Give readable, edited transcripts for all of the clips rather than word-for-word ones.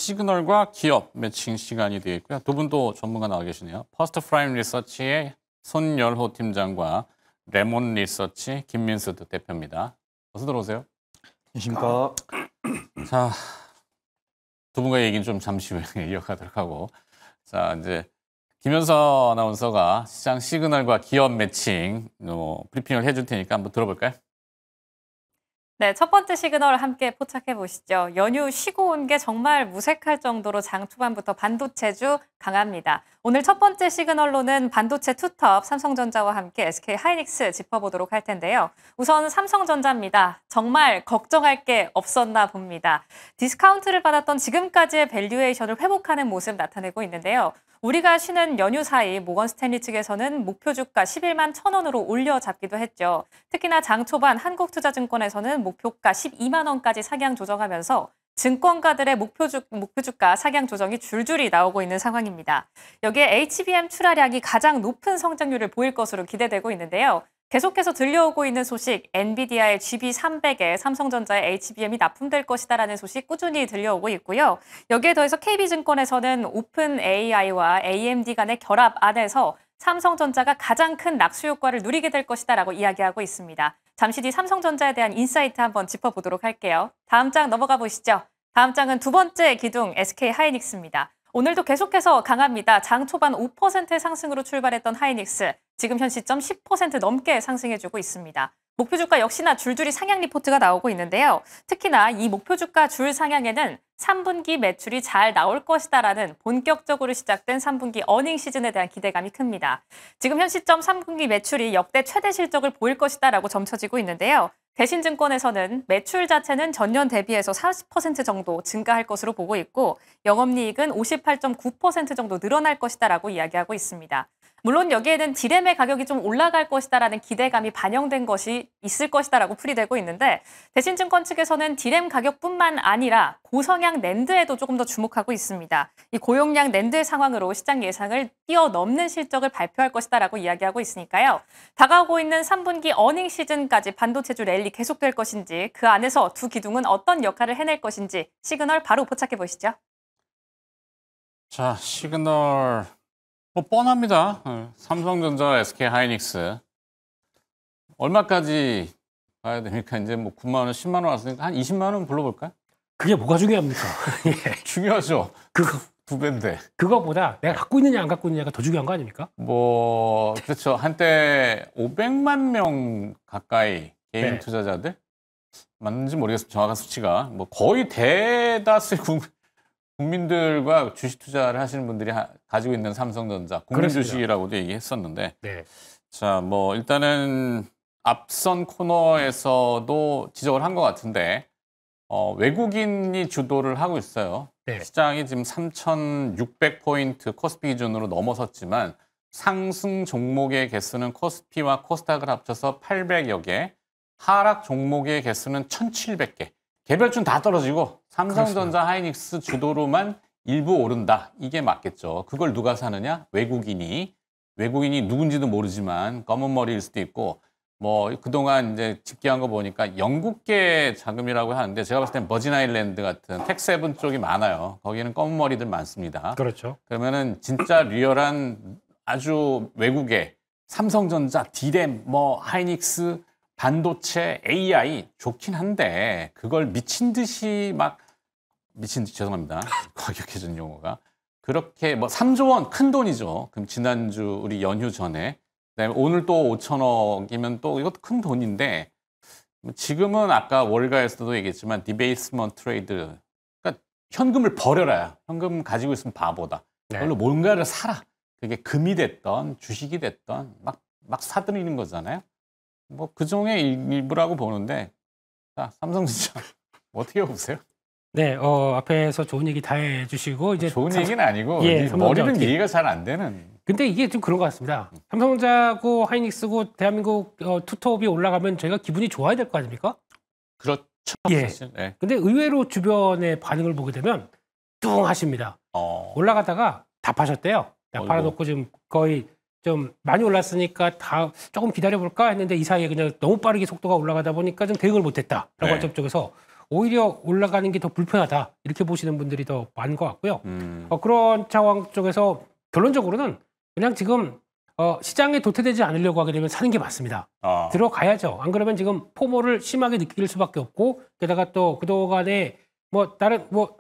시그널과 기업 매칭 시간이 되어 있고요. 두 분도 전문가 나와 계시네요. 퍼스트 프라임 리서치의 손열호 팀장과 레몬 리서치 김민수 대표입니다. 어서 들어오세요. 안녕하십니까. 자, 두 분과의 얘기는 좀 잠시 후에 이어가도록 하고, 자, 이제 김현서 아나운서가 시장 시그널과 기업 매칭 브리핑을 해줄 테니까 한번 들어볼까요? 네, 첫 번째 시그널 함께 포착해 보시죠. 연휴 쉬고 온 게 정말 무색할 정도로 장 초반부터 반도체주 강합니다. 오늘 첫 번째 시그널로는 반도체 투톱 삼성전자와 함께 SK하이닉스 짚어보도록 할 텐데요. 우선 삼성전자입니다. 정말 걱정할 게 없었나 봅니다. 디스카운트를 받았던 지금까지의 밸류에이션을 회복하는 모습 나타내고 있는데요. 우리가 쉬는 연휴 사이 모건 스탠리 측에서는 목표 주가 11만 1,000원으로 올려잡기도 했죠. 특히나 장 초반 한국투자증권에서는 목표가 12만 원까지 상향 조정하면서 증권가들의 목표 주가 상향 조정이 줄줄이 나오고 있는 상황입니다. 여기에 HBM 출하량이 가장 높은 성장률을 보일 것으로 기대되고 있는데요. 계속해서 들려오고 있는 소식, 엔비디아의 GB300에 삼성전자의 HBM이 납품될 것이다라는 소식 꾸준히 들려오고 있고요. 여기에 더해서 KB증권에서는 오픈 AI와 AMD 간의 결합 안에서 삼성전자가 가장 큰 낙수 효과를 누리게 될 것이다라고 이야기하고 있습니다. 잠시 뒤 삼성전자에 대한 인사이트 한번 짚어보도록 할게요. 다음 장 넘어가 보시죠. 다음 장은 두 번째 기둥 SK하이닉스입니다. 오늘도 계속해서 강합니다. 장 초반 5%의 상승으로 출발했던 하이닉스, 지금 현 시점 10% 넘게 상승해주고 있습니다. 목표 주가 역시나 줄줄이 상향 리포트가 나오고 있는데요. 특히나 이 목표 주가 줄 상향에는 3분기 매출이 잘 나올 것이다라는 본격적으로 시작된 3분기 어닝 시즌에 대한 기대감이 큽니다. 지금 현 시점 3분기 매출이 역대 최대 실적을 보일 것이다라고 점쳐지고 있는데요. 대신증권에서는 매출 자체는 전년 대비해서 40% 정도 증가할 것으로 보고 있고 영업이익은 58.9% 정도 늘어날 것이다라고 이야기하고 있습니다. 물론 여기에는 디램의 가격이 좀 올라갈 것이다라는 기대감이 반영된 것이 있을 것이다라고 풀이되고 있는데 대신증권 측에서는 디램 가격뿐만 아니라 고성향 낸드에도 조금 더 주목하고 있습니다. 이 고용량 낸드의 상황으로 시장 예상을 뛰어넘는 실적을 발표할 것이다라고 이야기하고 있으니까요. 다가오고 있는 3분기 어닝 시즌까지 반도체주 랠리 계속될 것인지 그 안에서 두 기둥은 어떤 역할을 해낼 것인지 시그널 바로 포착해 보시죠. 자, 시그널 뻔합니다. 삼성전자, SK하이닉스 얼마까지 봐야 되니까 이제 뭐 9만 원, 10만 원 왔으니까 한 20만 원 불러볼까요? 그게 뭐가 중요합니까? 예. 중요하죠. 두 배인데. 그거보다 내가 갖고 있느냐 안 갖고 있느냐가 더 중요한 거 아닙니까? 뭐 그렇죠. 한때 500만 명 가까이 개인 네. 투자자들 맞는지 모르겠어요. 정확한 수치가 뭐 거의 대다수의 국민들과 주식 투자를 하시는 분들이 가지고 있는 삼성전자 국민 주식이라고도 얘기했었는데, 네. 자, 뭐 일단은 앞선 코너에서도 지적을 한 것 같은데 외국인이 주도를 하고 있어요. 네. 시장이 지금 3,600포인트 코스피 기준으로 넘어섰지만 상승 종목의 개수는 코스피와 코스닥을 합쳐서 800여 개, 하락 종목의 개수는 1,700개. 개별주는 다 떨어지고 삼성전자, 하이닉스 주도로만 일부 오른다. 이게 맞겠죠. 그걸 누가 사느냐? 외국인이 누군지도 모르지만 검은 머리일 수도 있고, 뭐 그동안 이제 집계한 거 보니까 영국계 자금이라고 하는데 제가 봤을 땐 버진 아일랜드 같은 텍세븐 쪽이 많아요. 거기는 검은 머리들 많습니다. 그렇죠. 그러면은 진짜 리얼한 아주 외국의 삼성전자, 디램, 뭐 하이닉스, 반도체, AI 좋긴 한데 그걸 죄송합니다. 과격해진 용어가. 그렇게 뭐 3조 원 큰 돈이죠. 그럼 지난주 우리 연휴 전에 그다음에 오늘 또 5천억이면 또 이것도 큰 돈인데 지금은 아까 월가에서도 얘기했지만 디베이스먼트 트레이드, 그러니까 현금을 버려라. 현금 가지고 있으면 바보다. 그걸로 뭔가를 사라. 그게 금이 됐던 주식이 됐던 막 사들이는 거잖아요. 뭐 그 종의 일부라고 보는데, 자, 삼성전자 어떻게 보세요? 네, 앞에서 좋은 얘기 다 해주시고 이제 좋은 얘기는 아니고 머리는 이해가 잘 안 되는. 근데 이게 좀 그런 것 같습니다. 삼성전자고 하이닉스고 대한민국 투톱이 올라가면 저희가 기분이 좋아야 될 거 아닙니까? 그렇죠. 예. 사실. 네. 근데 의외로 주변의 반응을 보게 되면 뚱하십니다. 올라가다가 다 파셨대요. 팔아놓고 지금 거의 좀 많이 올랐으니까 다 조금 기다려볼까 했는데 이 사이에 그냥 너무 빠르게 속도가 올라가다 보니까 좀 대응을 못했다라고 할 쪽에서 오히려 올라가는 게 더 불편하다 이렇게 보시는 분들이 더 많은 것 같고요. 그런 상황 쪽에서 결론적으로는 그냥 지금 시장에 도태되지 않으려고 하게 되면 사는 게 맞습니다. 들어가야죠. 안 그러면 지금 포모를 심하게 느낄 수밖에 없고 게다가 또 그동안에 뭐 다른 뭐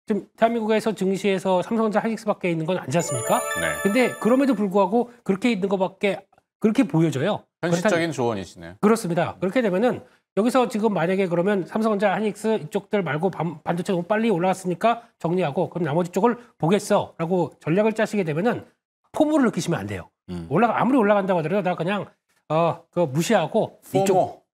지금 대한민국에서 증시에서 삼성전자 하이닉스밖에 있는 건 아니지 않습니까? 네. 근데 그럼에도 불구하고 그렇게 있는 것밖에 그렇게 보여져요. 현실적인 조언이시네요. 그렇습니다. 그렇게 되면은 여기서 지금 만약에 그러면 삼성전자, 하이닉스 이쪽들 말고 반도체 너무 빨리 올라갔으니까 정리하고 그럼 나머지 쪽을 보겠어라고 전략을 짜시게 되면은 포모를 느끼시면 안 돼요. 아무리 올라간다고 하더라도 나 그냥 그 무시하고 이쪽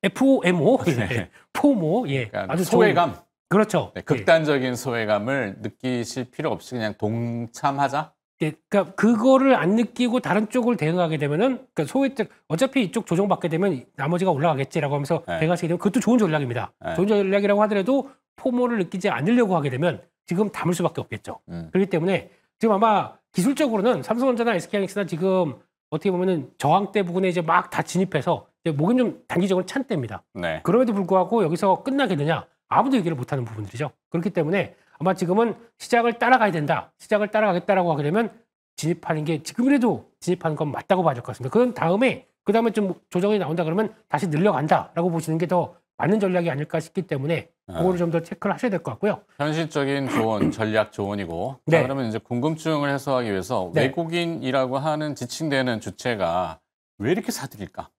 FOMO 네. 포모 그러니까 아주 소외감. 좋은, 그렇죠. 네, 극단적인 소외감을 느끼실 필요 없이 그냥 동참하자. 그러니까 그거를 안 느끼고 다른 쪽을 대응하게 되면은 그러니까 소외적 어차피 이쪽 조정받게 되면 나머지가 올라가겠지라고 하면서 대응하시게 되면 그것도 좋은 전략입니다. 좋은 전략이라고 하더라도 포모를 느끼지 않으려고 하게 되면 지금 담을 수밖에 없겠죠. 그렇기 때문에 지금 아마 기술적으로는 삼성전자나 SK하이닉스나 지금 어떻게 보면은 저항대 부분에 이제 막 다 진입해서 목은 좀 단기적으로 찬 때입니다. 네. 그럼에도 불구하고 여기서 끝나겠느냐 아무도 얘기를 못하는 부분들이죠. 그렇기 때문에 아마 지금은 시장을 따라가야 된다. 시장을 따라가겠다라고 하게 되면 진입하는 게 지금이라도 진입하는 건 맞다고 봐야 될 것 같습니다. 그 다음에 좀 조정이 나온다 그러면 다시 늘려간다라고 보시는 게 더 맞는 전략이 아닐까 싶기 때문에 그거를 좀 더 체크를 하셔야 될 것 같고요. 현실적인 조언, 전략 조언이고. 네. 자, 그러면 이제 궁금증을 해소하기 위해서 외국인이라고 하는 지칭되는 주체가 왜 이렇게 사들일까?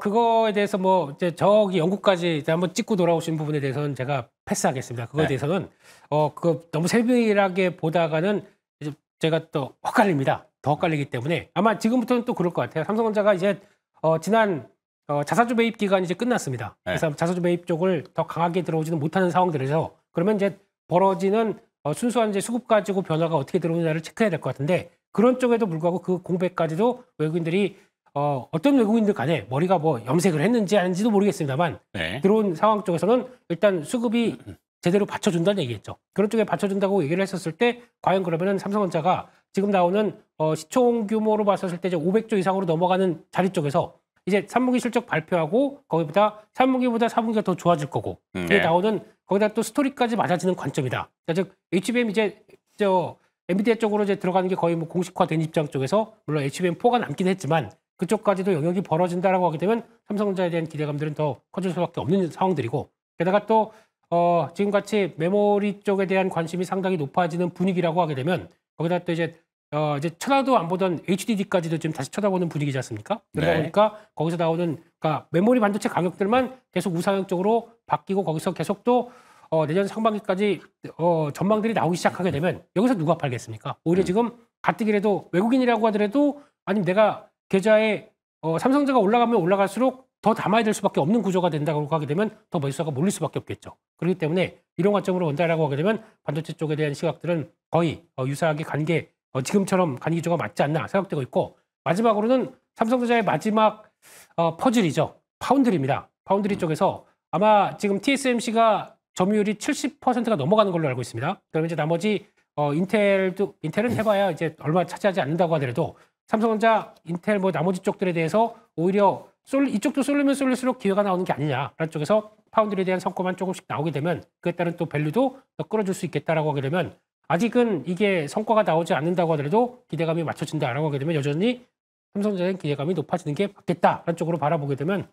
그거에 대해서 뭐 이제 저기 영국까지 한번 찍고 돌아오신 부분에 대해서는 제가 패스하겠습니다. 그거에 대해서는 그거 너무 세밀하게 보다가는 이제 제가 또 헛갈립니다. 더 헛갈리기 때문에 아마 지금부터는 또 그럴 것 같아요. 삼성전자가 이제 지난 자사주 매입 기간이 이제 끝났습니다. 그래서 자사주 매입 쪽을 더 강하게 들어오지는 못하는 상황들에서 그러면 이제 벌어지는 순수한 이제 수급 가지고 변화가 어떻게 들어오느냐를 체크해야 될 것 같은데 그런 쪽에도 불구하고 그 공백까지도 외국인들이 어떤 외국인들 간에 머리가 뭐 염색을 했는지 아닌지도 모르겠습니다만 들어온 상황 쪽에서는 일단 수급이 제대로 받쳐준다는 얘기겠죠. 그런 쪽에 받쳐준다고 얘기를 했었을 때 과연 그러면은 삼성전자가 지금 나오는 시총 규모로 봤었을 때 이제 500조 이상으로 넘어가는 자리 쪽에서 이제 3분기 실적 발표하고 거기보다 3분기보다 4분기가 더 좋아질 거고 이게 나오는 거기다 또 스토리까지 맞아지는 관점이다. 그러니까 즉 HBM 이제 엔비디아 쪽으로 이제 들어가는 게 거의 뭐 공식화된 입장 쪽에서 물론 HBM4가 남긴 했지만 그쪽까지도 영역이 벌어진다라고 하게 되면 삼성전자에 대한 기대감들은 더 커질 수밖에 없는 상황들이고 게다가 또 지금같이 메모리 쪽에 대한 관심이 상당히 높아지는 분위기라고 하게 되면 거기다 또 이제 쳐다도 안 보던 HDD까지도 지금 다시 쳐다보는 분위기지 않습니까? 그러다 보니까 거기서 나오는 그러니까 메모리 반도체 가격들만 계속 우상향적으로 바뀌고 거기서 계속 또 내년 상반기까지 전망들이 나오기 시작하게 되면 여기서 누가 팔겠습니까? 오히려 지금 가뜩이라도 외국인이라고 하더라도 아니면 내가 계좌에 삼성전자가 올라가면 올라갈수록 더 담아야 될 수밖에 없는 구조가 된다고 하게 되면 더 매수가 몰릴 수밖에 없겠죠. 그렇기 때문에 이런 관점으로 온다라고 하게 되면 반도체 쪽에 대한 시각들은 거의 유사하게 지금처럼 간기조가 맞지 않나 생각되고 있고 마지막으로는 삼성전자의 마지막 퍼즐이죠. 파운드리입니다. 파운드리 쪽에서 아마 지금 TSMC가 점유율이 70%가 넘어가는 걸로 알고 있습니다. 그러면 이제 나머지 인텔은 해봐야 이제 얼마 차지하지 않는다고 하더라도 삼성전자, 인텔 뭐 나머지 쪽들에 대해서 오히려 이쪽도 쏠리면 쏠릴수록 기회가 나오는 게 아니냐라는 쪽에서 파운드리에 대한 성과만 조금씩 나오게 되면 그에 따른 또 밸류도 더 끌어줄 수 있겠다라고 하게 되면 아직은 이게 성과가 나오지 않는다고 하더라도 기대감이 맞춰진다라고 하게 되면 여전히 삼성전자의 기대감이 높아지는 게 맞겠다라는 쪽으로 바라보게 되면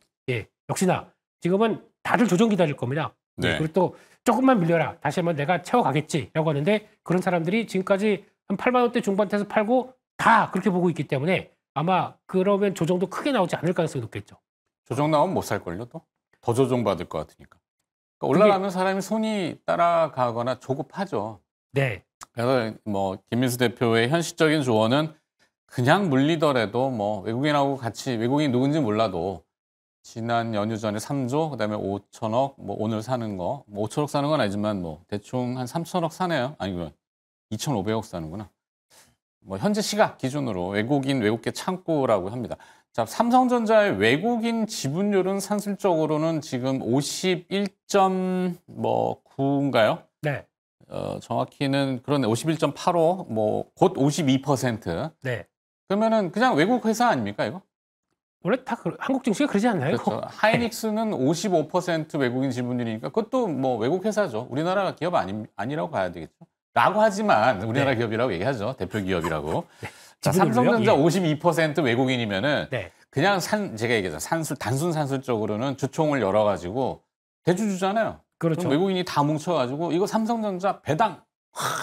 역시나 지금은 다들 조정 기다릴 겁니다. 그리고 또 조금만 밀려라. 다시 한번 내가 채워가겠지라고 하는데 그런 사람들이 지금까지 한 8만 원대 중반대에서 팔고 다 그렇게 보고 있기 때문에 아마 그러면 조정도 크게 나오지 않을 가능성이 높겠죠. 조정 나오면 못 살걸요 또? 더 조정받을 것 같으니까. 그러니까 올라가면 사람이 손이 따라가거나 조급하죠. 그래서 뭐 김민수 대표의 현실적인 조언은 그냥 물리더라도 뭐 외국인하고 같이 외국인이 누군지 몰라도 지난 연휴 전에 3조 그다음에 5천억 뭐 오늘 사는 거 뭐 5천억 사는 건 아니지만 뭐 대충 한 3천억 사네요. 아니면 2,500억 사는구나. 뭐 현재 시각 기준으로 외국계 창구라고 합니다. 자, 삼성전자의 외국인 지분율은 산술적으로는 지금 51.9인가요? 정확히는 그러네. 51.85, 뭐 곧 52%. 그러면은 그냥 외국 회사 아닙니까 이거? 원래 다 한국 증시가 그러지 않나요? 그렇죠. 하이닉스는 55% 외국인 지분율이니까 그것도 뭐 외국 회사죠. 우리나라 기업 아니라고 봐야 되겠죠. 라고 하지만 우리나라 네. 기업이라고 얘기하죠. 대표 기업이라고. 네. 자, 지분율로요? 삼성전자 예. 52% 외국인이면은 네. 그냥 제가 얘기했죠. 단순 산술적으로는 주총을 열어가지고 대주주잖아요. 그렇죠. 그럼 외국인이 다 뭉쳐가지고 이거 삼성전자 배당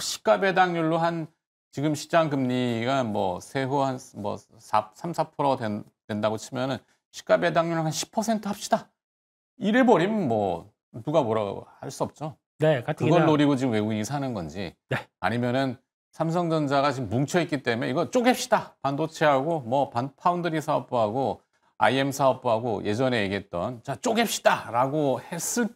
시가 배당률로 한 지금 시장 금리가 뭐 세후 한 뭐 3~4% 된다고 치면은 시가 배당률 한 10% 합시다. 이래 버리면 뭐 누가 뭐라고 할 수 없죠. 네, 그걸 노리고 지금 외국인이 사는 건지 네. 아니면은 삼성전자가 지금 뭉쳐 있기 때문에 이거 쪼갭시다. 반도체하고 뭐 파운드리 사업부하고 IM 사업부하고 예전에 얘기했던 자 쪼갭시다라고 했을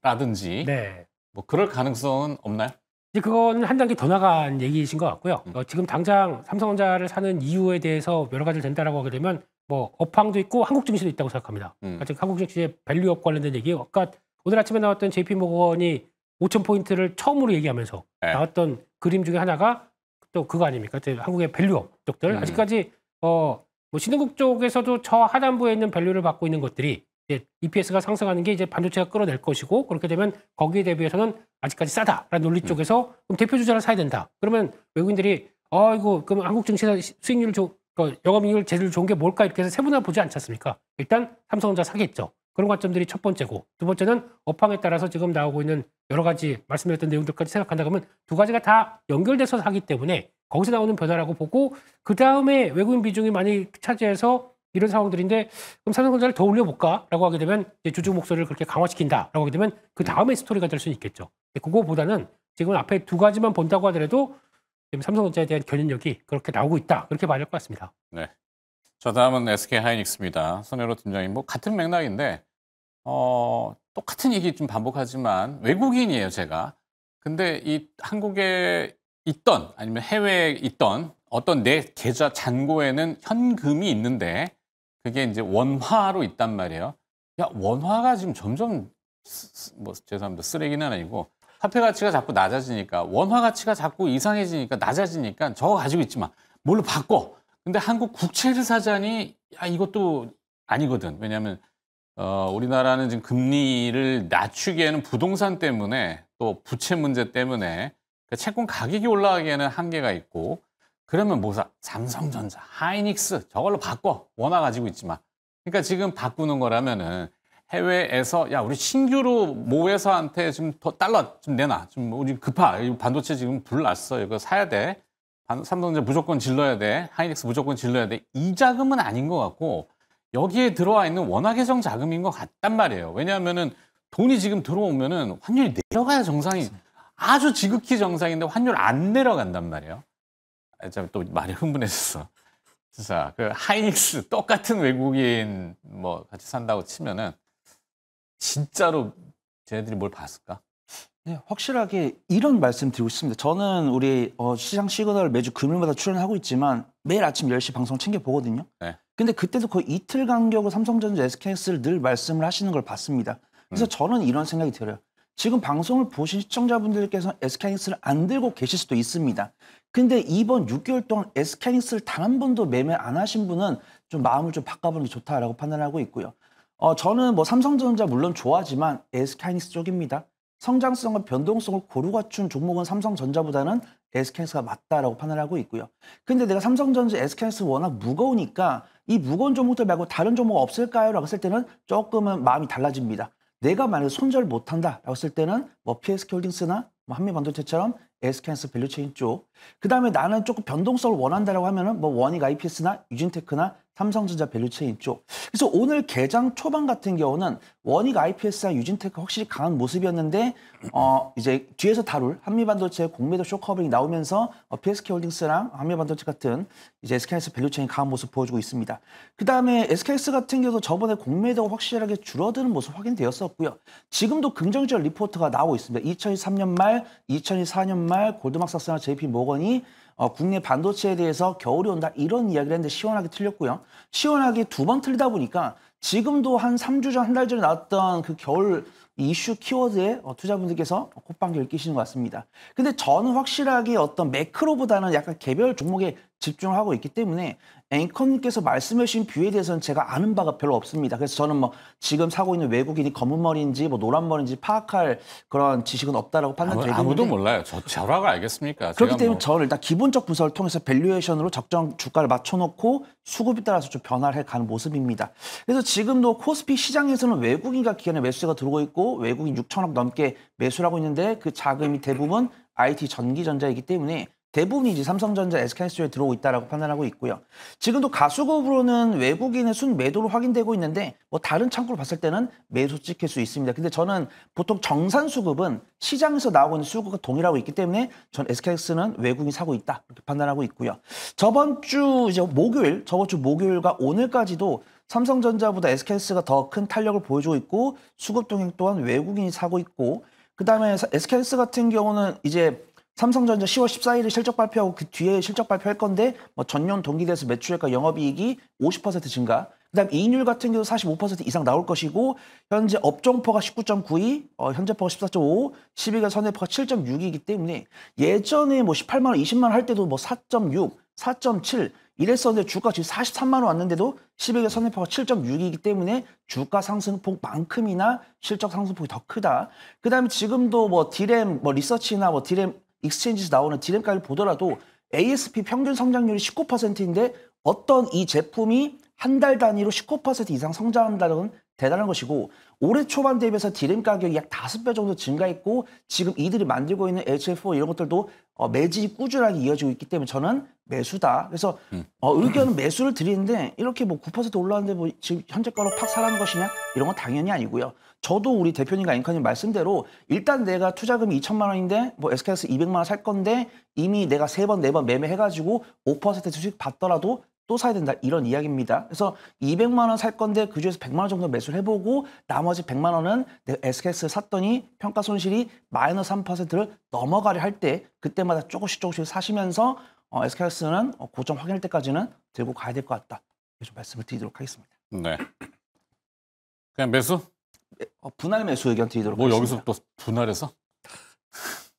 때라든지 네. 뭐 그럴 가능성은 없나요? 이제 그거는 한 단계 더 나간 얘기이신 것 같고요. 지금 당장 삼성전자를 사는 이유에 대해서 여러 가지를 된다라고 하게 되면 뭐 업황도 있고 한국 증시도 있다고 생각합니다. 즉 한국 증시의 밸류업 관련된 얘기. 아까 오늘 아침에 나왔던 JP모건이 5,000포인트를 처음으로 얘기하면서 네. 나왔던 그림 중에 하나가 또 그거 아닙니까? 한국의 밸류업 쪽들. 아직까지 뭐 신흥국 쪽에서도 저 하단부에 있는 밸류를 받고 있는 것들이 이제 EPS가 상승하는 게 이제 반도체가 끌어낼 것이고 그렇게 되면 거기에 대비해서는 아직까지 싸다라는 논리 쪽에서 그럼 대표 주자를 사야 된다. 그러면 외국인들이 이거 그럼 한국 증시에서 수익률 영업이익률 제일 좋은 게 뭘까 이렇게 해서 세분화 보지 않지 않습니까? 일단 삼성전자 사겠죠. 그런 관점들이 첫 번째고 두 번째는 업황에 따라서 지금 나오고 있는 여러 가지 말씀드렸던 내용들까지 생각한다 그러면 두 가지가 다 연결돼서 하기 때문에 거기서 나오는 변화라고 보고 그 다음에 외국인 비중이 많이 차지해서 이런 상황들인데 그럼 삼성전자를 더 올려볼까라고 하게 되면 이제 주주 목소리를 그렇게 강화시킨다라고 하게 되면 그 다음에 스토리가 될 수는 있겠죠. 그거보다는 지금 앞에 두 가지만 본다고 하더라도 지금 삼성전자에 대한 견인력이 그렇게 나오고 있다. 그렇게 봐야 할 것 같습니다. 네. 자, 다음은 SK 하이닉스입니다. 손해로 팀장님, 뭐 같은 맥락인데 똑같은 얘기 좀 반복하지만 외국인이에요, 제가. 근데 이 한국에 있던 아니면 해외에 있던 어떤 내 계좌 잔고에는 현금이 있는데 그게 이제 원화로 있단 말이에요. 야, 원화가 지금 점점 뭐 죄송합니다. 쓰레기는 아니고 화폐 가치가 자꾸 낮아지니까 원화 가치가 자꾸 이상해지니까 낮아지니까 저거 가지고 있지 마. 뭘로 바꿔. 근데 한국 국채를 사자니 야, 이것도 아니거든. 왜냐하면 우리나라는 지금 금리를 낮추기에는 부동산 때문에 또 부채 문제 때문에 채권 가격이 올라가기에는 한계가 있고 그러면 뭐 삼성전자, 하이닉스 저걸로 바꿔. 원화 가지고 있지 마. 그러니까 지금 바꾸는 거라면은 해외에서 야 우리 신규로 모 회사한테 지금 더 달러 좀 내놔. 좀 우리 급하. 반도체 지금 불 났어. 이거 사야 돼. 삼성전자 무조건 질러야 돼. 하이닉스 무조건 질러야 돼. 이 자금은 아닌 것 같고 여기에 들어와 있는 원화 계정 자금인 것 같단 말이에요. 왜냐하면은 돈이 지금 들어오면은 환율이 내려가야 정상이 아주 지극히 정상인데 환율 안 내려간단 말이에요. 또 많이 흥분했었어. 자, 그 하이닉스 똑같은 외국인 뭐 같이 산다고 치면은 진짜로 쟤네들이 뭘 봤을까? 네, 확실하게 이런 말씀 드리고 싶습니다. 저는 우리 시장 시그널 매주 금요일마다 출연하고 있지만 매일 아침 10시 방송 챙겨 보거든요. 네. 근데 그때도 거의 이틀 간격으로 삼성전자, SK하이닉스를 늘 말씀을 하시는 걸 봤습니다. 그래서 저는 이런 생각이 들어요. 지금 방송을 보신 시청자분들께서 SK하이닉스를 안 들고 계실 수도 있습니다. 근데 이번 6개월 동안 SK하이닉스를 단 한 번도 매매 안 하신 분은 좀 마음을 좀 바꿔보는 게 좋다라고 판단하고 있고요. 저는 뭐 삼성전자 물론 좋아하지만 SK하이닉스 쪽입니다. 성장성과 변동성을 고루 갖춘 종목은 삼성전자보다는 SK하이닉스가 맞다라고 판단하고 있고요. 근데 내가 삼성전자, SK하이닉스 워낙 무거우니까 이 무거운 종목들 말고 다른 종목 없을까요? 라고 했을 때는 조금은 마음이 달라집니다. 내가 만약에 손절 못한다라고 했을 때는 뭐 PSK홀딩스나 뭐 한미반도체처럼 SK하이닉스 밸류체인 쪽. 그 다음에 나는 조금 변동성을 원한다라고 하면은 뭐 원익 IPS나 유진테크나 삼성전자 밸류체인 쪽. 그래서 오늘 개장 초반 같은 경우는 원익 IPS와 유진테크 확실히 강한 모습이었는데 이제 뒤에서 다룰 한미반도체 공매도 쇼커버링이 나오면서 PSK홀딩스랑 한미반도체 같은 이제 SK하이닉스 밸류체인 강한 모습 보여주고 있습니다. 그 다음에 SK하이닉스 같은 경우도 저번에 공매도가 확실하게 줄어드는 모습 확인되었었고요. 지금도 긍정적 리포트가 나오고 있습니다. 2023년 말, 2024년 말 골드만삭스나 JP모건이 국내 반도체에 대해서 겨울이 온다 이런 이야기를 했는데 시원하게 틀렸고요. 시원하게 두 번 틀리다 보니까 지금도 한 3주 전, 한 달 전에 나왔던 그 겨울 이슈 키워드에 투자분들께서 콧방귀를 끼시는 것 같습니다. 근데 저는 확실하게 어떤 매크로보다는 약간 개별 종목의 집중을 하고 있기 때문에 앵커님께서 말씀해 주신 뷰에 대해서는 제가 아는 바가 별로 없습니다. 그래서 저는 뭐 지금 사고 있는 외국인이 검은 머리인지 뭐 노란 머리인지 파악할 그런 지식은 없다라고 판단되는데 아무도 몰라요. 저라고 알겠습니까? 그렇기 제가 때문에 뭐 저는 일단 기본적 분석을 통해서 밸류에이션으로 적정 주가를 맞춰놓고 수급에 따라서 좀 변화를 해가는 모습입니다. 그래서 지금도 코스피 시장에서는 외국인과 기관의 매수세가 들어오고 있고 외국인 6천억 넘게 매수를 하고 있는데 그 자금이 대부분 IT 전기전자이기 때문에 대부분이 이제 삼성전자, SK하이닉스에 들어오고 있다라고 판단하고 있고요. 지금도 가수급으로는 외국인의 순 매도로 확인되고 있는데 뭐 다른 창구로 봤을 때는 매수 찍힐 수 있습니다. 근데 저는 보통 정산 수급은 시장에서 나오고 있는 수급과 동일하고 있기 때문에 전 SK하이닉스는 외국인이 사고 있다 이렇게 판단하고 있고요. 저번 주 목요일과 오늘까지도 삼성전자보다 SK하이닉스가 더 큰 탄력을 보여주고 있고 수급 동행 또한 외국인이 사고 있고 그다음에 SK하이닉스 같은 경우는 이제 삼성전자 10월 14일에 실적 발표하고 그 뒤에 실적 발표할 건데 뭐 전년 동기 대비 매출액과 영업이익이 50% 증가. 그다음 이익률 같은 경우 45% 이상 나올 것이고 현재 업종포가 19.92, 현재포가 14.5, 12개월 선회포가 7.6이기 때문에 예전에 뭐 18만 원, 20만 원 할 때도 뭐 4.6, 4.7 이랬었는데 주가 지금 43만 원 왔는데도 12개월 선회포가 7.6이기 때문에 주가 상승폭만큼이나 실적 상승폭이 더 크다. 그다음에 지금도 뭐 디램, 뭐 리서치나 뭐 디램 익스체인지에서 나오는 디램가를 보더라도 ASP 평균 성장률이 19%인데 어떤 이 제품이 한 달 단위로 19% 이상 성장한다는 건 대단한 것이고 올해 초반 대비해서 디램 가격이 약 5배 정도 증가했고 지금 이들이 만들고 있는 HF4 이런 것들도 매집이 꾸준하게 이어지고 있기 때문에 저는 매수다. 그래서 의견은 매수를 드리는데 이렇게 뭐 9% 올랐는데 뭐 지금 현재 거로 팍 사라는 것이냐 이런 건 당연히 아니고요. 저도 우리 대표님과 앵커님 말씀대로 일단 내가 투자금이 2천만 원인데 뭐 SK하이닉스 200만 원 살 건데 이미 내가 3번, 4번 매매해가지고 5% 수익 받더라도 또 사야 된다 이런 이야기입니다. 그래서 200만 원 살 건데 그중에서 100만 원 정도 매수를 해보고 나머지 100만 원은 내가 SK하이닉스를 샀더니 평가 손실이 마이너스 3%를 넘어가려 할 때 그때마다 조금씩 사시면서 SK하이닉스는 고점 확인할 때까지는 들고 가야 될 것 같다. 좀 말씀을 드리도록 하겠습니다. 네. 그냥 매수? 분할 매수 의견 드리도록 뭐 하겠습니다. 여기서 또 분할해서?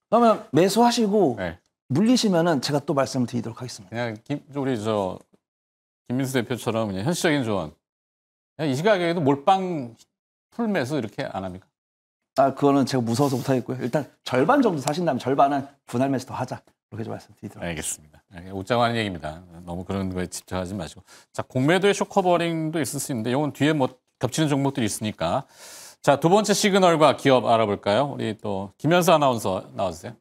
그러면 매수하시고 네. 물리시면은 제가 또 말씀을 드리도록 하겠습니다. 그냥 우리 김민수 대표처럼 그냥 현실적인 조언. 그냥 이 시각에도 몰빵 풀 매수 이렇게 안 합니까? 그거는 제가 무서워서 못하겠고요. 일단 절반 정도 사신다면 절반은 분할 매수 더 하자. 이렇게 좀 말씀드리도록 알겠습니다. 웃자고 하는 얘기입니다. 너무 그런 거에 집착하지 마시고. 자, 공매도의 쇼커버링도 있을 수 있는데 이건 뒤에 뭐 겹치는 종목들이 있으니까. 자, 두 번째 시그널과 기업 알아볼까요? 우리 또 김현수 아나운서 나와주세요.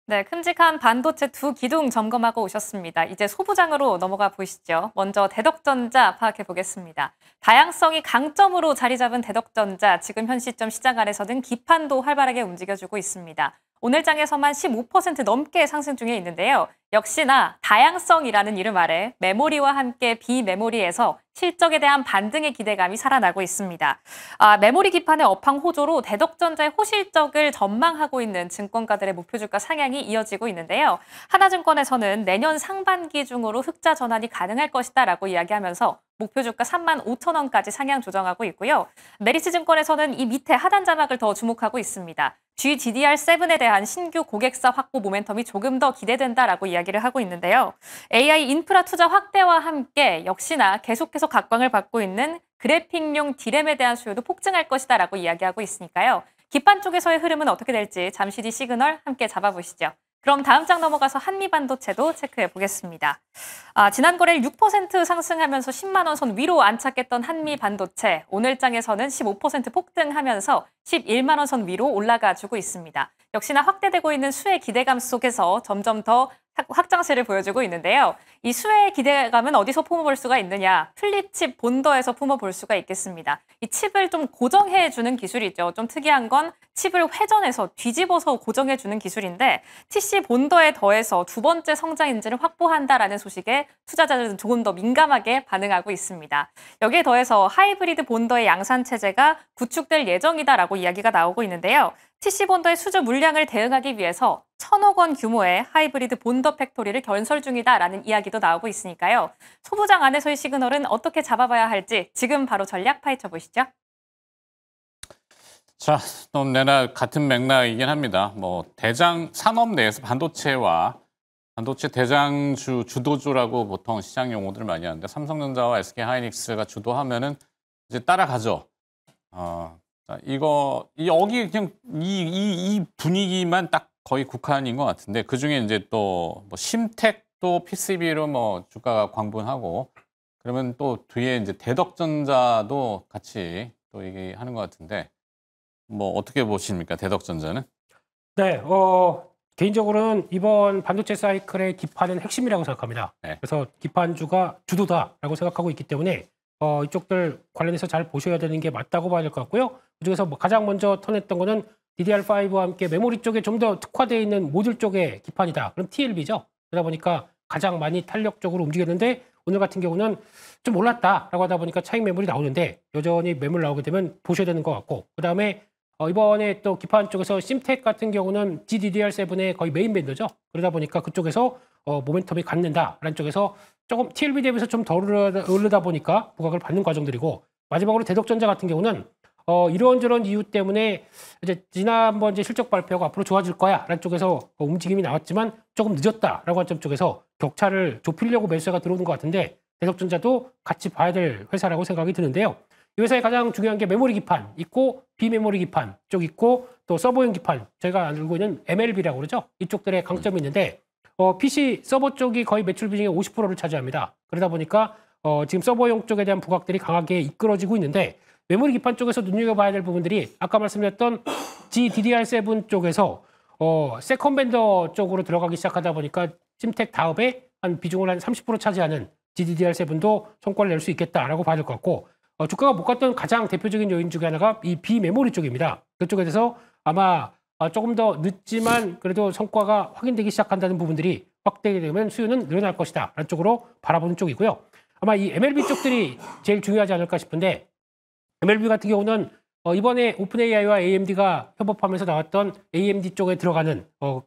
네, 큼직한 반도체 두 기둥 점검하고 오셨습니다. 이제 소부장으로 넘어가 보시죠. 먼저 대덕전자 파악해 보겠습니다. 다양성이 강점으로 자리 잡은 대덕전자, 지금 현 시점 시장 안에서는 기판도 활발하게 움직여주고 있습니다. 오늘 장에서만 15% 넘게 상승 중에 있는데요. 역시나 다양성이라는 이름 아래 메모리와 함께 비메모리에서 실적에 대한 반등의 기대감이 살아나고 있습니다. 메모리 기판의 업황 호조로 대덕전자의 호실적을 전망하고 있는 증권가들의 목표주가 상향이 이어지고 있는데요. 하나증권에서는 내년 상반기 중으로 흑자 전환이 가능할 것이다라고 이야기하면서 목표주가 35,000원까지 상향 조정하고 있고요. 메리츠증권에서는 이 밑에 하단 자막을 더 주목하고 있습니다. GDDR7에 대한 신규 고객사 확보 모멘텀이 조금 더 기대된다라고 이야기를 하고 있는데요. AI 인프라 투자 확대와 함께 역시나 계속해서 각광을 받고 있는 그래픽용 디램에 대한 수요도 폭증할 것이다라고 이야기하고 있으니까요. 기판 쪽에서의 흐름은 어떻게 될지 잠시 뒤 시그널 함께 잡아보시죠. 그럼 다음 장 넘어가서 한미반도체도 체크해 보겠습니다. 지난 거래일 6% 상승하면서 10만 원 선 위로 안착했던 한미반도체, 오늘 장에서는 15% 폭등하면서 11만 원 선 위로 올라가주고 있습니다. 역시나 확대되고 있는 수혜 기대감 속에서 점점 더 확장세를 보여주고 있는데요. 이 수혜의 기대감은 어디서 품어볼 수가 있느냐? 플립칩 본더에서 품어볼 수가 있겠습니다. 이 칩을 좀 고정해주는 기술이죠. 좀 특이한 건 칩을 회전해서 뒤집어서 고정해주는 기술인데 TC 본더에 더해서 두 번째 성장 엔진을 확보한다라는 소식에 투자자들은 조금 더 민감하게 반응하고 있습니다. 여기에 더해서 하이브리드 본더의 양산 체제가 구축될 예정이다라고 이야기가 나오고 있는데요. TC 본더의 수주 물량을 대응하기 위해서 1,000억 원 규모의 하이브리드 본더 팩토리를 건설 중이다라는 이야기도 나오고 있으니까요. 소부장 안에서의 시그널은 어떻게 잡아봐야 할지 지금 바로 전략 파헤쳐 보시죠. 자, 또 내나 같은 맥락이긴 합니다. 뭐 대장 산업 내에서 반도체와 반도체 대장주, 주도주라고 보통 시장 용어들을 많이 하는데 삼성전자와 SK 하이닉스가 주도하면은 이제 따라가죠. 자, 여기 그냥 이 분위기만 딱 거의 국한인 것 같은데 그 중에 이제 또 뭐 심텍도 PCB로 뭐 주가가 광분하고 그러면 또 뒤에 이제 대덕전자도 같이 또 얘기하는 것 같은데 뭐 어떻게 보십니까? 대덕전자는? 네, 개인적으로는 이번 반도체 사이클의 기판은 핵심이라고 생각합니다. 네. 그래서 기판주가 주도다라고 생각하고 있기 때문에 이쪽들 관련해서 잘 보셔야 되는 게 맞다고 봐야 될 것 같고요. 그중에서 뭐 가장 먼저 턴했던 거는 DDR5와 함께 메모리 쪽에 좀 더 특화되어 있는 모듈 쪽의 기판이다. 그럼 TLB죠. 그러다 보니까 가장 많이 탄력적으로 움직였는데 오늘 같은 경우는 좀 올랐다라고 하다 보니까 차익 매물이 나오는데 여전히 매물 나오게 되면 보셔야 되는 것 같고 그다음에 이번에 또 기판 쪽에서 심텍 같은 경우는 GDDR7의 거의 메인 밴더죠. 그러다 보니까 그쪽에서 모멘텀이 갖는다라는 쪽에서 조금 TLB 대비해서 좀 덜 오르다 보니까 부각을 받는 과정들이고 마지막으로 대덕전자 같은 경우는 이런저런 이유 때문에 이제 지난번 이제 실적 발표가 앞으로 좋아질 거야라는 쪽에서 움직임이 나왔지만 조금 늦었다라고 한 점 쪽에서 격차를 좁히려고 매수가 들어오는 것 같은데 대덕전자도 같이 봐야 될 회사라고 생각이 드는데요. 이 회사의 가장 중요한 게 메모리 기판 있고 비메모리 기판 쪽 있고 또 서버용 기판 저희가 알고 있는 MLB라고 그러죠. 이쪽들의 강점이 있는데 PC 서버 쪽이 거의 매출 비중의 50%를 차지합니다. 그러다 보니까 지금 서버용 쪽에 대한 부각들이 강하게 이끌어지고 있는데 메모리 기판 쪽에서 눈여겨봐야 될 부분들이 아까 말씀드렸던 GDDR7 쪽에서 세컨 벤더 쪽으로 들어가기 시작하다 보니까 심텍 다음에 한 비중을 한 30% 차지하는 GDDR7도 성과를 낼 수 있겠다라고 봐야 될 것 같고 주가가 못 갔던 가장 대표적인 요인 중에 하나가 이 비메모리 쪽입니다. 그쪽에 대해서 아마 조금 더 늦지만 그래도 성과가 확인되기 시작한다는 부분들이 확대되게 되면 수요는 늘어날 것이다 라는 쪽으로 바라보는 쪽이고요. 아마 이 MLB 쪽들이 제일 중요하지 않을까 싶은데 MLB 같은 경우는 이번에 오픈AI와 AMD가 협업하면서 나왔던 AMD 쪽에 들어가는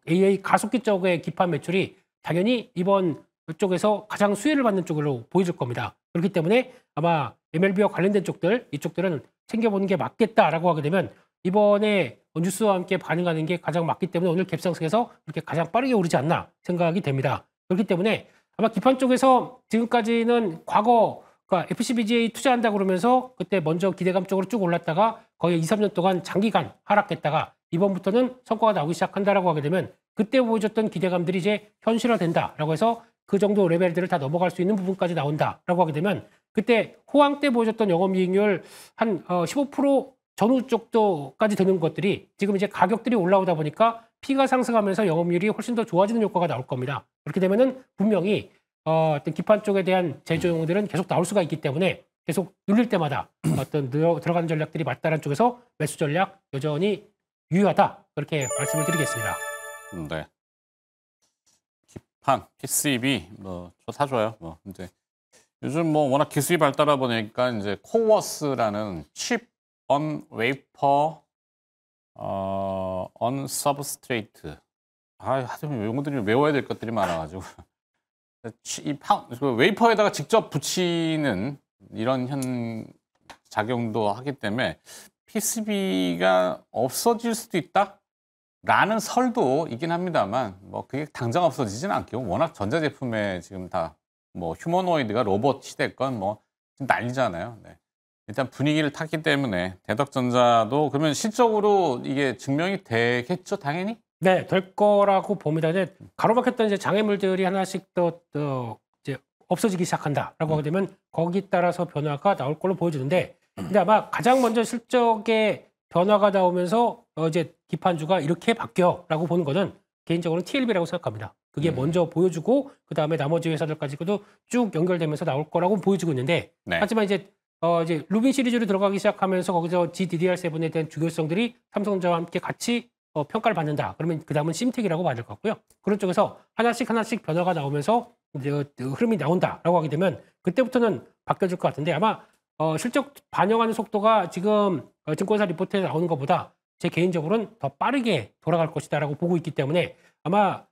AI 가속기 쪽의 기판 매출이 당연히 이번 쪽에서 가장 수혜를 받는 쪽으로 보여줄 겁니다. 그렇기 때문에 아마 MLB와 관련된 쪽들, 이쪽들은 챙겨보는 게 맞겠다라고 하게 되면 이번에 뉴스와 함께 반응하는 게 가장 맞기 때문에 오늘 갭상승에서 이렇게 가장 빠르게 오르지 않나 생각이 됩니다. 그렇기 때문에 아마 기판 쪽에서 지금까지는 과거 그러니까 FCBGA 투자한다 그러면서 그때 먼저 기대감 쪽으로 쭉 올랐다가 거의 2, 3년 동안 장기간 하락했다가 이번부터는 성과가 나오기 시작한다라고 하게 되면 그때 보여줬던 기대감들이 이제 현실화된다라고 해서 그 정도 레벨들을 다 넘어갈 수 있는 부분까지 나온다라고 하게 되면 그때 호황 때 보여줬던 영업이익률 한 15% 전후 쪽도까지 되는 것들이 지금 이제 가격들이 올라오다 보니까 P가 상승하면서 영업률이 훨씬 더 좋아지는 효과가 나올 겁니다. 그렇게 되면은 분명히 어떤 기판 쪽에 대한 제조용들은 계속 나올 수가 있기 때문에 계속 눌릴 때마다 어떤 들어가는 전략들이 맞다는 쪽에서 매수 전략 여전히 유효하다 그렇게 말씀을 드리겠습니다. 네. 기판, PCB 뭐 다 좋아요. 뭐 이제 요즘 뭐 워낙 기술이 발달하다 보니까 이제 코워스라는 칩 on wafer on substrate 하여튼 용어들이 외워야 될 것들이 많아가지고 그 웨이퍼에다가 직접 붙이는 이런 작용도 하기 때문에 PCB가 없어질 수도 있다라는 설도 있긴 합니다만 뭐 그게 당장 없어지지는 않겠고 워낙 전자제품에 지금 다 뭐 휴머노이드가 로봇이 됐건 뭐 지금 난리잖아요. 네. 일단 분위기를 탔기 때문에 대덕전자도 그러면 실적으로 이게 증명이 되겠죠, 당연히? 네, 될 거라고 봅니다. 이제 가로막혔던 이제 장애물들이 하나씩 또 이제 없어지기 시작한다라고 하게 되면 거기 따라서 변화가 나올 걸로 보여지는데, 근데 아마 가장 먼저 실적에 변화가 나오면서 이제 기판주가 이렇게 바뀌어라고 보는 거는 개인적으로는 TLB라고 생각합니다. 그게 먼저 보여주고 그 다음에 나머지 회사들까지도 쭉 연결되면서 나올 거라고 보여지고 있는데, 네. 하지만 이제 루빈 시리즈로 들어가기 시작하면서 거기서 GDDR7에 대한 중요성들이 삼성전자와 함께 같이 평가를 받는다. 그러면 그 다음은 심텍이라고 봐야 될 것 같고요. 그런 쪽에서 하나씩 변화가 나오면서 이제 흐름이 나온다라고 하게 되면 그때부터는 바뀌어질 것 같은데, 아마 실적 반영하는 속도가 지금 증권사 리포트에 나오는 것보다 제 개인적으로는 더 빠르게 돌아갈 것이다라고 보고 있기 때문에 아마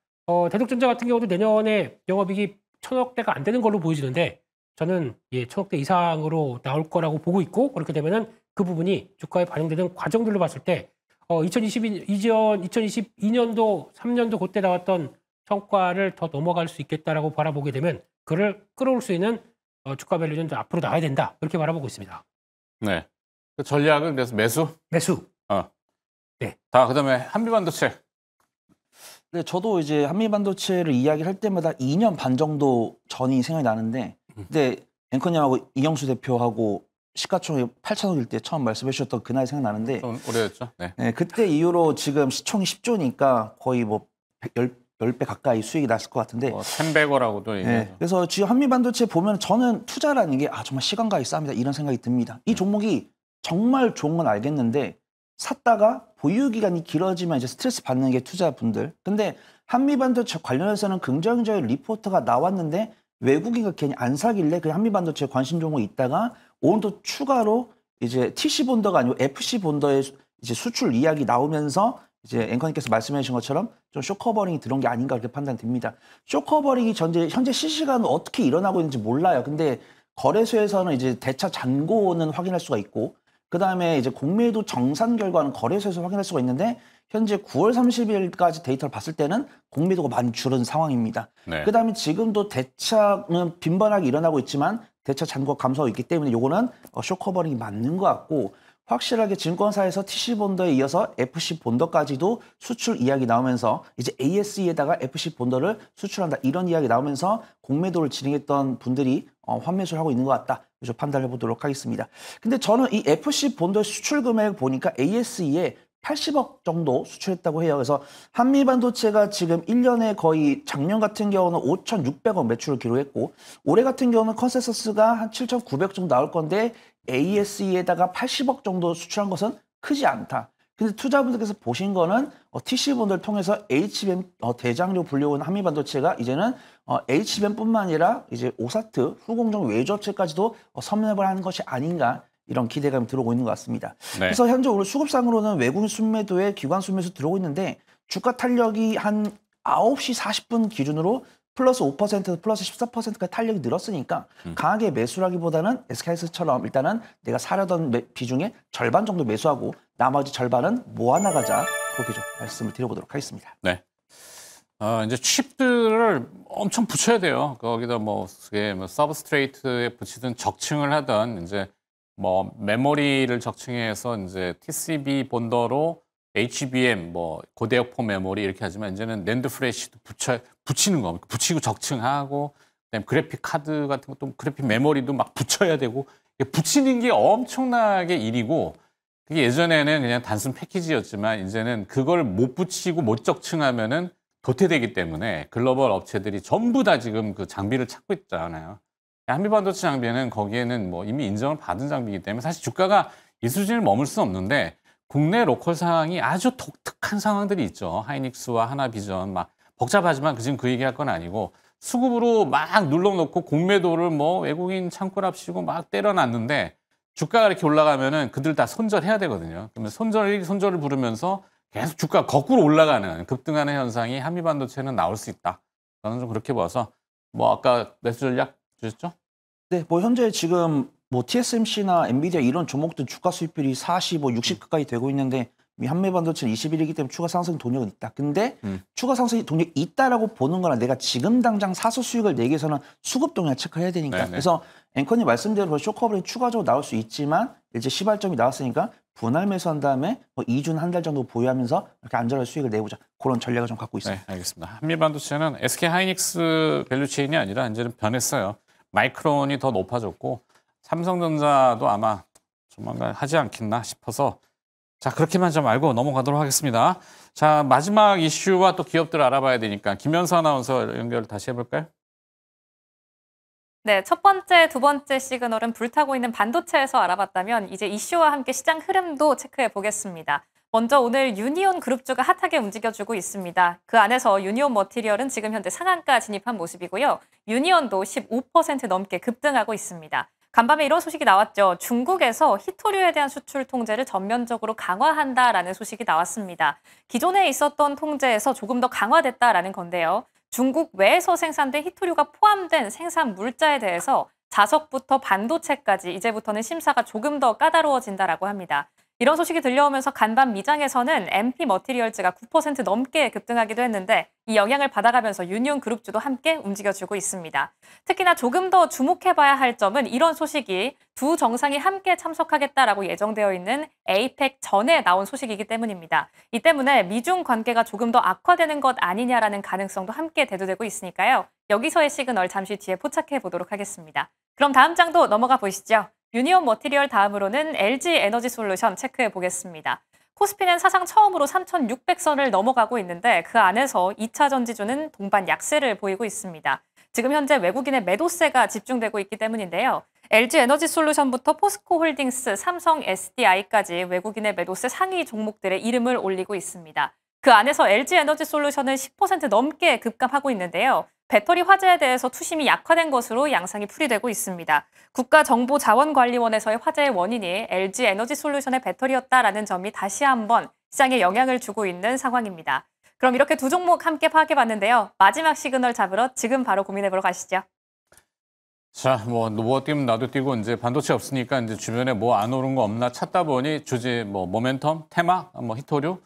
대덕전자 같은 경우도 내년에 영업이익이 1,000억대가 안 되는 걸로 보여지는데 저는 1,000억대 이상으로 나올 거라고 보고 있고, 그렇게 되면은 그 부분이 주가에 반영되는 과정들로 봤을 때 2022년도 3년도 그때 나왔던 성과를 더 넘어갈 수 있겠다라고 바라보게 되면 그를 끌어올 수 있는 주가 밸류는 앞으로 나와야 된다. 그렇게 바라보고 있습니다. 네. 그 전략은 그래서 매수? 매수. 자, 그다음에 한미반도체. 네, 저도 이제 한미반도체를 이야기할 때마다 2년 반 정도 전이 생각이 나는데, 근데 앵커님하고 이영수 대표하고 시가총액 8천억일 때 처음 말씀해 주셨던 그날 생각나는데, 좀 오래됐죠? 네. 네, 그때 이후로 지금 시총이 10조니까 거의 뭐 10배 가까이 수익이 났을 것 같은데, 1,100억이라고도 네, 얘기하죠. 그래서 지금 한미반도체 보면 저는 투자라는 게 정말 시간과의 싸움이다 이런 생각이 듭니다. 이 종목이 정말 좋은 건 알겠는데 샀다가 보유 기간이 길어지면 이제 스트레스 받는 게 투자분들. 근데 한미반도체 관련해서는 긍정적인 리포트가 나왔는데 외국인가 괜히 안 사길래 그냥 한미반도체 관심 종목이 있다가 오늘 또 추가로 이제 TC 본더가 아니고 FC 본더의 이제 수출 이야기 나오면서 이제 앵커님께서 말씀해 주신 것처럼 좀 쇼커버링이 들어온 게 아닌가 그렇게 판단됩니다. 쇼커버링이 현재 실시간으로 어떻게 일어나고 있는지 몰라요. 근데 거래소에서는 이제 대차 잔고는 확인할 수가 있고, 그 다음에 이제 공매도 정산 결과는 거래소에서 확인할 수가 있는데, 현재 9월 30일까지 데이터를 봤을 때는 공매도가 많이 줄은 상황입니다. 네. 그 다음에 지금도 대차는 빈번하게 일어나고 있지만 대차 잔고가 감소하고 있기 때문에 요거는 쇼커버링이 맞는 것 같고, 확실하게 증권사에서 TC 본더에 이어서 FC 본더까지도 수출 이야기 나오면서 이제 ASE에다가 FC 본더를 수출한다 이런 이야기 나오면서 공매도를 진행했던 분들이 환매수를 하고 있는 것 같다. 그래서 판단해 보도록 하겠습니다. 근데 저는 이 FC 본더 수출 금액 보니까 ASE에 80억 정도 수출했다고 해요. 그래서 한미반도체가 지금 1년에 거의 작년 같은 경우는 5,600억 매출을 기록했고, 올해 같은 경우는 컨센서스가 한 7,900억 정도 나올 건데 ASE에다가 80억 정도 수출한 것은 크지 않다. 근데 투자분들께서 보신 거는 TC본들을 통해서 HBM 대장료 불려온 한미반도체가 이제는 HBM뿐만 아니라 이제 오사트 후공정 외주업체까지도 섭렵을 하는 것이 아닌가, 이런 기대감이 들어오고 있는 것 같습니다. 네. 그래서 현재 오늘 수급상으로는 외국인 순매도에 기관 순매수 들어오고 있는데, 주가 탄력이 한 9시 40분 기준으로 플러스 5%, 플러스 14%까지 탄력이 늘었으니까 강하게 매수라기보다는 SK하이닉스처럼 일단은 내가 사려던 비중의 절반 정도 매수하고 나머지 절반은 모아나가자, 그렇게 좀 말씀을 드려보도록 하겠습니다. 네. 이제 칩들을 엄청 붙여야 돼요. 거기다 뭐 서브스트레이트에 붙이든 적층을 하든, 이제 뭐 메모리를 적층해서 이제 TCB 본더로 HBM 뭐 고대역폭 메모리 이렇게 하지만, 이제는 낸드 플래시도 붙이는 거, 붙이고 적층하고, 그다음에 그래픽 카드 같은 것도 그래픽 메모리도 막 붙여야 되고, 붙이는 게 엄청나게 일이고, 그게 예전에는 그냥 단순 패키지였지만 이제는 그걸 못 붙이고 못 적층하면은 도태되기 때문에 글로벌 업체들이 전부 다 지금 그 장비를 찾고 있잖아요. 한미반도체 장비는 거기에는 뭐 이미 인정을 받은 장비이기 때문에 사실 주가가 이 수준을 머물 수는 없는데, 국내 로컬 상황이 아주 독특한 상황들이 있죠. 하이닉스와 하나비전 막 복잡하지만 지금 그 얘기할 건 아니고, 수급으로 막 눌러놓고 공매도를 뭐 외국인 창구랍시고 막 때려놨는데 주가가 이렇게 올라가면은 그들 다 손절해야 되거든요. 그러면 손절을 부르면서 계속 주가가 거꾸로 올라가는, 급등하는 현상이 한미반도체는 나올 수 있다. 저는 좀 그렇게 봐서, 뭐 아까 매수 전략 주셨죠? 네, 뭐 현재 지금 뭐 TSMC나 엔비디아 이런 종목들 주가 수익률이 45, 60 가까이 되고 있는데, 이 한미반도체는 21이기 때문에 추가 상승 동력은 있다. 근데 추가 상승 동력이 있다라고 보는 거나 내가 지금 당장 사서 수익을 내기 위해서는 수급 동향 체크해야 되니까. 네네. 그래서 앵커님 말씀대로 쇼커버링 추가적으로 나올 수 있지만, 이제 시발점이 나왔으니까 분할 매수한 다음에 뭐 2주 한 달 정도 보유하면서 이렇게 안전한 수익을 내보자, 그런 전략을 좀 갖고 있습니다. 네, 알겠습니다. 한미반도체는 SK하이닉스 밸류체인이 아니라 이제는 변했어요. 마이크론이 더 높아졌고, 삼성전자도 아마 조만간 하지 않겠나 싶어서, 자, 그렇게만 좀 알고 넘어가도록 하겠습니다. 자, 마지막 이슈와 또 기업들 알아봐야 되니까 김현수 아나운서 연결 다시 해볼까요? 네, 첫 번째, 두 번째 시그널은 불타고 있는 반도체에서 알아봤다면, 이제 이슈와 함께 시장 흐름도 체크해 보겠습니다. 먼저 오늘 유니온 그룹주가 핫하게 움직여주고 있습니다. 그 안에서 유니온 머티리얼은 지금 현재 상한가 진입한 모습이고요. 유니온도 15% 넘게 급등하고 있습니다. 간밤에 이런 소식이 나왔죠. 중국에서 희토류에 대한 수출 통제를 전면적으로 강화한다라는 소식이 나왔습니다. 기존에 있었던 통제에서 조금 더 강화됐다라는 건데요. 중국 외에서 생산된 희토류가 포함된 생산 물자에 대해서 자석부터 반도체까지 이제부터는 심사가 조금 더 까다로워진다라고 합니다. 이런 소식이 들려오면서 간밤 미장에서는 MP 머티리얼즈가 9% 넘게 급등하기도 했는데 이 영향을 받아가면서 유니온그룹주도 함께 움직여주고 있습니다. 특히나 조금 더 주목해봐야 할 점은 이런 소식이 두 정상이 함께 참석하겠다라고 예정되어 있는 에이펙 전에 나온 소식이기 때문입니다. 이 때문에 미중 관계가 조금 더 악화되는 것 아니냐라는 가능성도 함께 대두되고 있으니까요. 여기서의 시그널 잠시 뒤에 포착해 보도록 하겠습니다. 그럼 다음 장도 넘어가 보시죠. 유니온 머티리얼 다음으로는 LG 에너지 솔루션 체크해 보겠습니다. 코스피는 사상 처음으로 3,600선을 넘어가고 있는데 그 안에서 2차 전지주는 동반 약세를 보이고 있습니다. 지금 현재 외국인의 매도세가 집중되고 있기 때문인데요. LG 에너지 솔루션부터 포스코 홀딩스, 삼성 SDI까지 외국인의 매도세 상위 종목들의 이름을 올리고 있습니다. 그 안에서 LG 에너지 솔루션은 10% 넘게 급감하고 있는데요. 배터리 화재에 대해서 투심이 약화된 것으로 양상이 풀이되고 있습니다. 국가정보자원관리원에서의 화재의 원인이 LG 에너지 솔루션의 배터리였다라는 점이 다시 한번 시장에 영향을 주고 있는 상황입니다. 그럼 이렇게 두 종목 함께 파악해봤는데요. 마지막 시그널 잡으러 지금 바로 고민해보러 가시죠. 자, 뭐 뛰면 나도 뛰고 이제 반도체 없으니까 이제 주변에 뭐 안 오른 거 없나 찾다 보니 주제 뭐 모멘텀, 테마, 뭐 히토류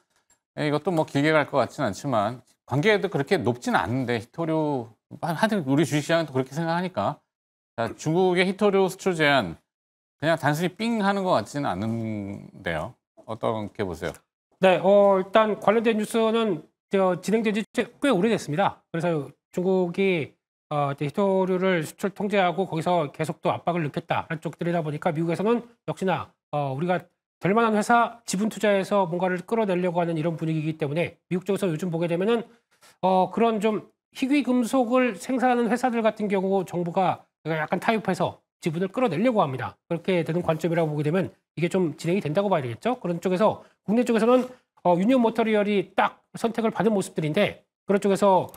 이것도 뭐 길게 갈 것 같지는 않지만 관계도 그렇게 높지는 않은데 히토류 하여튼 우리 주식시장은 또 그렇게 생각하니까 자, 중국의 히토류 수출 제한 그냥 단순히 삥 하는 것 같지는 않은데요. 어떻게 보세요? 네, 일단 관련된 뉴스는 진행된 지 꽤 오래됐습니다. 그래서 중국이 히토류를 수출 통제하고 거기서 계속 또 압박을 넣겠다라는 쪽들이다 보니까 미국에서는 역시나 우리가 될 만한 회사 지분 투자해서 뭔가를 끌어내려고 하는 이런 분위기이기 때문에 미국 쪽에서 요즘 보게 되면은 그런 좀 희귀 금속을 생산하는 회사들 같은 경우 정부가 약간 타협해서 지분을 끌어내려고 합니다. 그렇게 되는 관점이라고 보게 되면 이게 좀 진행이 된다고 봐야 되겠죠. 그런 쪽에서 국내 쪽에서는 유니온 머터리얼이 딱 선택을 받은 모습들인데 그런 쪽에서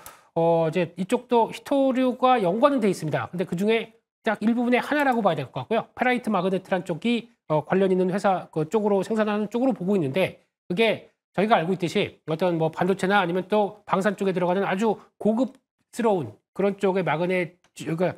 이제 이쪽도 히토류가 연관은 돼 있습니다. 근데 그 중에 딱 일부분의 하나라고 봐야 될 것 같고요. 페라이트 마그네트란 쪽이 관련 있는 회사 그 쪽으로 생산하는 쪽으로 보고 있는데 그게 저희가 알고 있듯이 어떤 뭐 반도체나 아니면 또 방산 쪽에 들어가는 아주 고급스러운 그런 쪽의 마그네 그러니까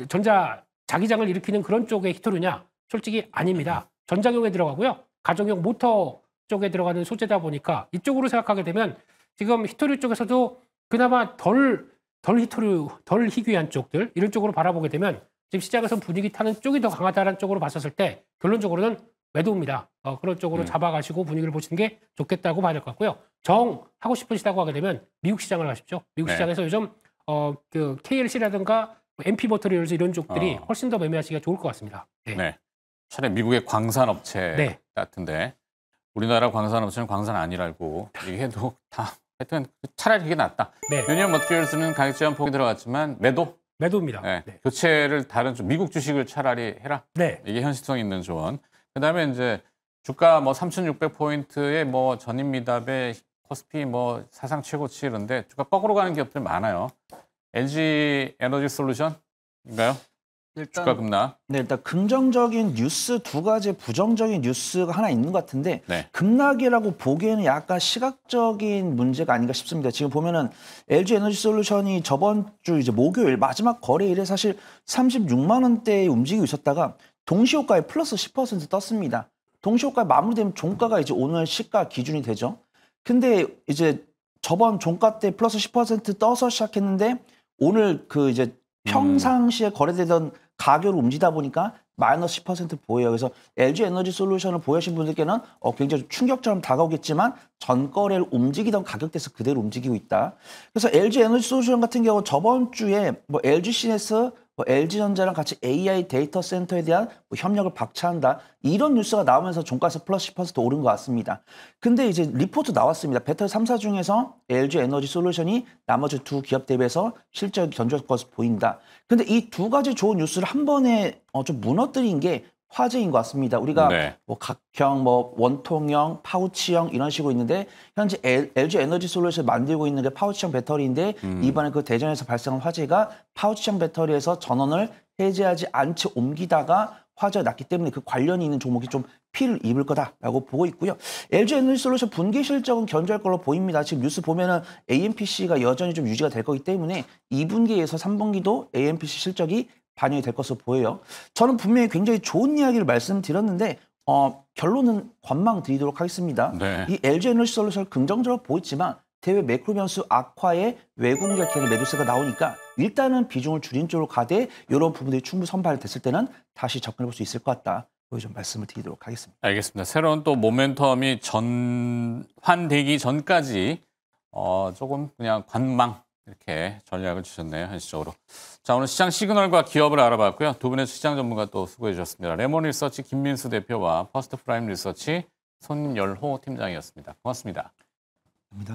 전자 자기장을 일으키는 그런 쪽의 히토류냐? 솔직히 아닙니다. 전장용에 들어가고요. 가정용 모터 쪽에 들어가는 소재다 보니까 이쪽으로 생각하게 되면 지금 히토류 쪽에서도 그나마 덜 히토류, 덜 희귀한 쪽들 이런 쪽으로 바라보게 되면 지금 시장에서 분위기 타는 쪽이 더 강하다는 쪽으로 봤었을 때 결론적으로는 매도입니다. 그런 쪽으로 잡아가시고 분위기를 보시는 게 좋겠다고 봐야 될 것 같고요. 하고 싶으시다고 하게 되면 미국 시장을 가십시오. 미국 시장에서 요즘 그 KLC라든가 MP 머터리얼즈 이런 쪽들이 훨씬 더 매매하시기가 좋을 것 같습니다. 네. 차라리 미국의 광산업체 같은데 우리나라 광산업체는 광산 아니라고 얘기해도 다 하여튼 차라리 이게 낫다. 유니온 머티리얼스는 가격 제한 폭이 들어갔지만 매도입니다. 교체를 다른 미국 주식을 차라리 해라. 이게 현실성 있는 조언. 그다음에 이제 주가 뭐 3,600포인트의 뭐 전임 미답의 코스피 뭐 사상 최고치 이런데 주가 거꾸로 가는 기업들 많아요. LG 에너지 솔루션인가요? 주가 급락. 네, 일단 긍정적인 뉴스 두 가지, 부정적인 뉴스가 하나 있는 것 같은데 급락이라고 보기에는 약간 시각적인 문제가 아닌가 싶습니다. 지금 보면은 LG 에너지 솔루션이 저번 주 이제 목요일 마지막 거래일에 사실 36만 원대에 움직이고 있었다가 동시호가에 플러스 10% 떴습니다. 동시호가 마무리되면 종가가 이제 오늘 시가 기준이 되죠. 근데 이제 저번 종가 때 플러스 10% 떠서 시작했는데 오늘 그 이제 평상시에 거래되던 가격으로 움직이다 보니까 마이너스 10% 보여요. 그래서 LG 에너지 솔루션을 보유하신 분들께는 굉장히 충격처럼 다가오겠지만 전거래를 움직이던 가격대에서 그대로 움직이고 있다. 그래서 LG 에너지 솔루션 같은 경우 저번 주에 뭐 LG 시네스, LG전자랑 같이 AI 데이터 센터에 대한 협력을 박차한다. 이런 뉴스가 나오면서 종가에서 플러스 10% 오른 것 같습니다. 근데 이제 리포트 나왔습니다. 배터리 3사 중에서 LG 에너지 솔루션이 나머지 두 기업 대비해서 실적이 견조할 것으로 보인다. 근데 이 두 가지 좋은 뉴스를 한 번에 좀 무너뜨린 게 화제인 것 같습니다. 우리가 뭐 각형, 뭐 원통형, 파우치형 이런 식으로 있는데 현재 LG 에너지 솔루션을 만들고 있는 게 파우치형 배터리인데 이번에 그 대전에서 발생한 화재가 파우치형 배터리에서 전원을 해제하지 않지 옮기다가 화재가 났기 때문에 그 관련이 있는 종목이 좀 피를 입을 거다라고 보고 있고요. LG 에너지 솔루션 분기 실적은 견조할 걸로 보입니다. 지금 뉴스 보면은 AMPC가 여전히 좀 유지가 될 거기 때문에 2분기에서 3분기도 AMPC 실적이 반영이 될 것으로 보여요. 저는 분명히 굉장히 좋은 이야기를 말씀드렸는데 결론은 관망 드리도록 하겠습니다. 네. 이 LG 에너지솔루션을 긍정적으로 보이지만 대외 매크로 변수 악화에 외국인과 기관의 매도세가 나오니까 일단은 비중을 줄인 쪽으로 가되 이런 부분들이 충분히 선발됐을 때는 다시 접근해 볼 수 있을 것 같다. 그 좀 말씀을 드리도록 하겠습니다. 알겠습니다. 새로운 또 모멘텀이 전환되기 전까지 조금 그냥 관망 이렇게 전략을 주셨네요. 한시적으로. 자, 오늘 시장 시그널과 기업을 알아봤고요. 두 분의 시장 전문가 또 수고해 주셨습니다. 레몬 리서치 김민수 대표와 퍼스트 프라임 리서치 손열호 팀장이었습니다. 고맙습니다. 감사합니다.